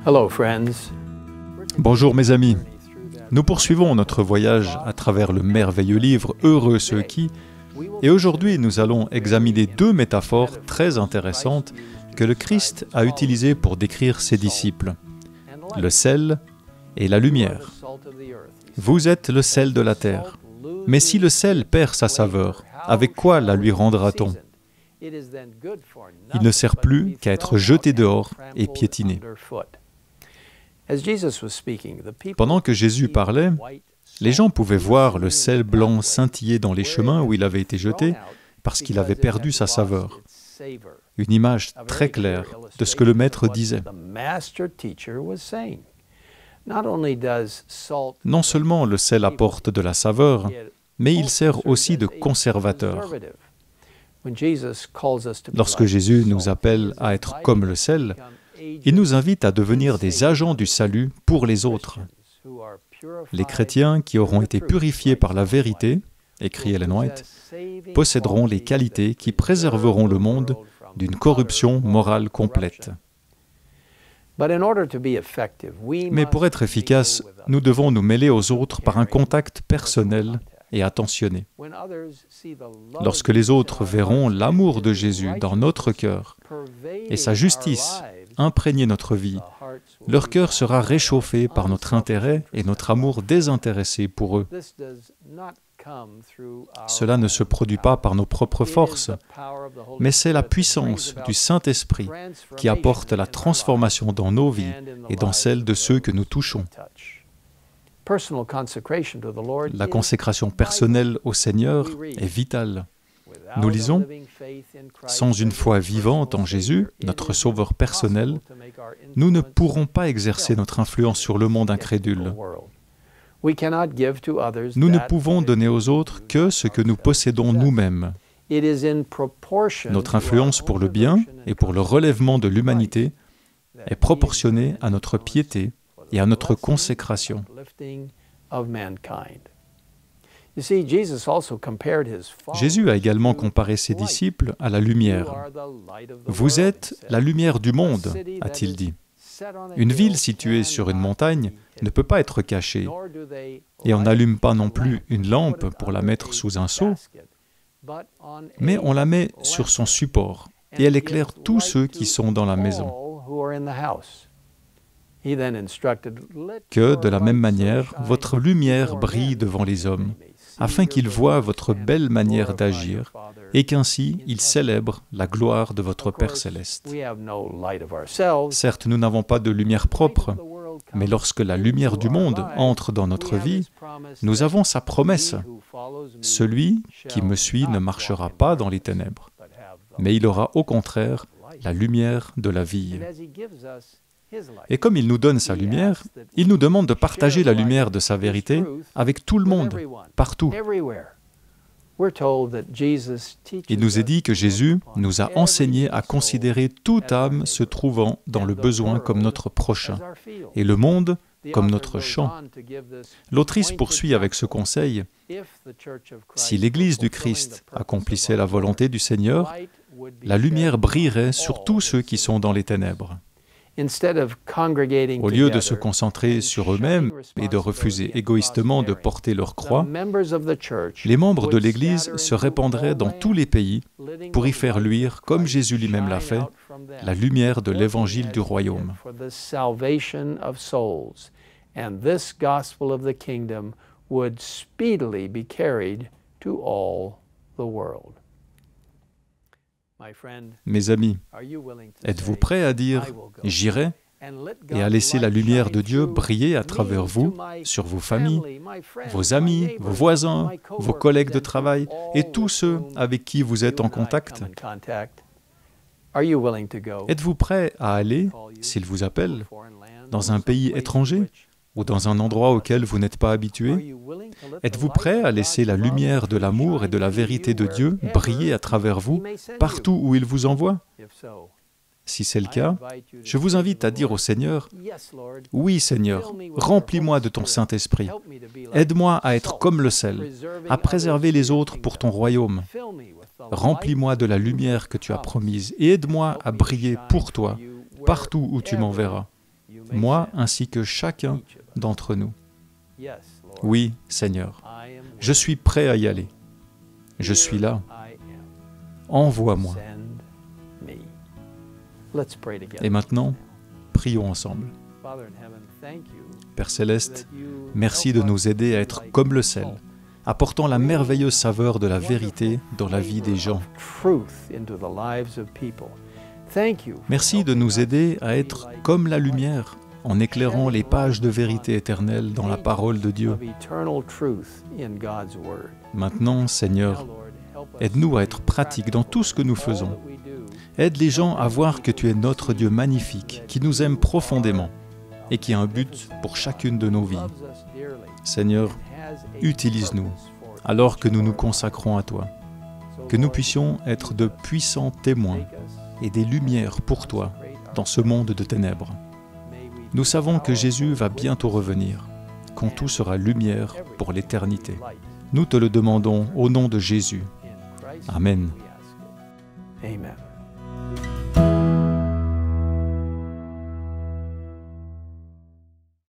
Hello friends. Bonjour mes amis, nous poursuivons notre voyage à travers le merveilleux livre « Heureux ceux qui » et aujourd'hui nous allons examiner deux métaphores très intéressantes que le Christ a utilisées pour décrire ses disciples, le sel et la lumière. Vous êtes le sel de la terre, mais si le sel perd sa saveur, avec quoi la lui rendra-t-on? Il ne sert plus qu'à être jeté dehors et piétiné. Pendant que Jésus parlait, les gens pouvaient voir le sel blanc scintiller dans les chemins où il avait été jeté parce qu'il avait perdu sa saveur. Une image très claire de ce que le Maître disait. Non seulement le sel apporte de la saveur, mais il sert aussi de conservateur. Lorsque Jésus nous appelle à être comme le sel, il nous invite à devenir des agents du salut pour les autres. Les chrétiens qui auront été purifiés par la vérité, écrit Ellen White, posséderont les qualités qui préserveront le monde d'une corruption morale complète. Mais pour être efficace, nous devons nous mêler aux autres par un contact personnel et attentionné. Lorsque les autres verront l'amour de Jésus dans notre cœur et sa justice imprégner notre vie, leur cœur sera réchauffé par notre intérêt et notre amour désintéressé pour eux. Cela ne se produit pas par nos propres forces, mais c'est la puissance du Saint-Esprit qui apporte la transformation dans nos vies et dans celles de ceux que nous touchons. La consécration personnelle au Seigneur est vitale. Nous lisons « Sans une foi vivante en Jésus, notre Sauveur personnel, nous ne pourrons pas exercer notre influence sur le monde incrédule. Nous ne pouvons donner aux autres que ce que nous possédons nous-mêmes. Notre influence pour le bien et pour le relèvement de l'humanité est proportionnée à notre piété et à notre consécration. » Jésus a également comparé ses disciples à la lumière. « Vous êtes la lumière du monde, a-t-il dit. Une ville située sur une montagne ne peut pas être cachée, et on n'allume pas non plus une lampe pour la mettre sous un seau, mais on la met sur son support, et elle éclaire tous ceux qui sont dans la maison. » Que, de la même manière, votre lumière brille devant les hommes, afin qu'ils voient votre belle manière d'agir, et qu'ainsi ils célèbrent la gloire de votre Père céleste. Certes, nous n'avons pas de lumière propre, mais lorsque la lumière du monde entre dans notre vie, nous avons sa promesse. Celui qui me suit ne marchera pas dans les ténèbres, mais il aura au contraire la lumière de la vie. Et comme il nous donne sa lumière, il nous demande de partager la lumière de sa vérité avec tout le monde, partout. Il nous est dit que Jésus nous a enseigné à considérer toute âme se trouvant dans le besoin comme notre prochain, et le monde comme notre champ. L'autrice poursuit avec ce conseil: si l'Église du Christ accomplissait la volonté du Seigneur, la lumière brillerait sur tous ceux qui sont dans les ténèbres. Au lieu de se concentrer sur eux-mêmes et de refuser égoïstement de porter leur croix, les membres de l'Église se répandraient dans tous les pays pour y faire luire, comme Jésus lui-même l'a fait, la lumière de l'Évangile du Royaume. Mes amis, êtes-vous prêts à dire « J'irai » et à laisser la lumière de Dieu briller à travers vous, sur vos familles, vos amis, vos voisins, vos collègues de travail et tous ceux avec qui vous êtes en contact? Êtes-vous prêts à aller, s'il vous appelle, dans un pays étranger ou dans un endroit auquel vous n'êtes pas habitué? Êtes-vous prêt à laisser la lumière de l'amour et de la vérité de Dieu briller à travers vous, partout où il vous envoie? Si c'est le cas, je vous invite à dire au Seigneur, « Oui, Seigneur, remplis-moi de ton Saint-Esprit. Aide-moi à être comme le sel, à préserver les autres pour ton royaume. Remplis-moi de la lumière que tu as promise et aide-moi à briller pour toi, partout où tu m'enverras. moi ainsi que chacun d'entre nous. Oui, Seigneur, je suis prêt à y aller. Je suis là. Envoie-moi. Et maintenant, prions ensemble. Père Céleste, merci de nous aider à être comme le sel, apportant la merveilleuse saveur de la vérité dans la vie des gens. Merci de nous aider à être comme la lumière, en éclairant les pages de vérité éternelle dans la parole de Dieu. Maintenant, Seigneur, aide-nous à être pratiques dans tout ce que nous faisons. Aide les gens à voir que tu es notre Dieu magnifique, qui nous aime profondément et qui a un but pour chacune de nos vies. Seigneur, utilise-nous alors que nous nous consacrons à toi, que nous puissions être de puissants témoins et des lumières pour toi dans ce monde de ténèbres. Nous savons que Jésus va bientôt revenir, quand tout sera lumière pour l'éternité. Nous te le demandons au nom de Jésus. Amen. Amen.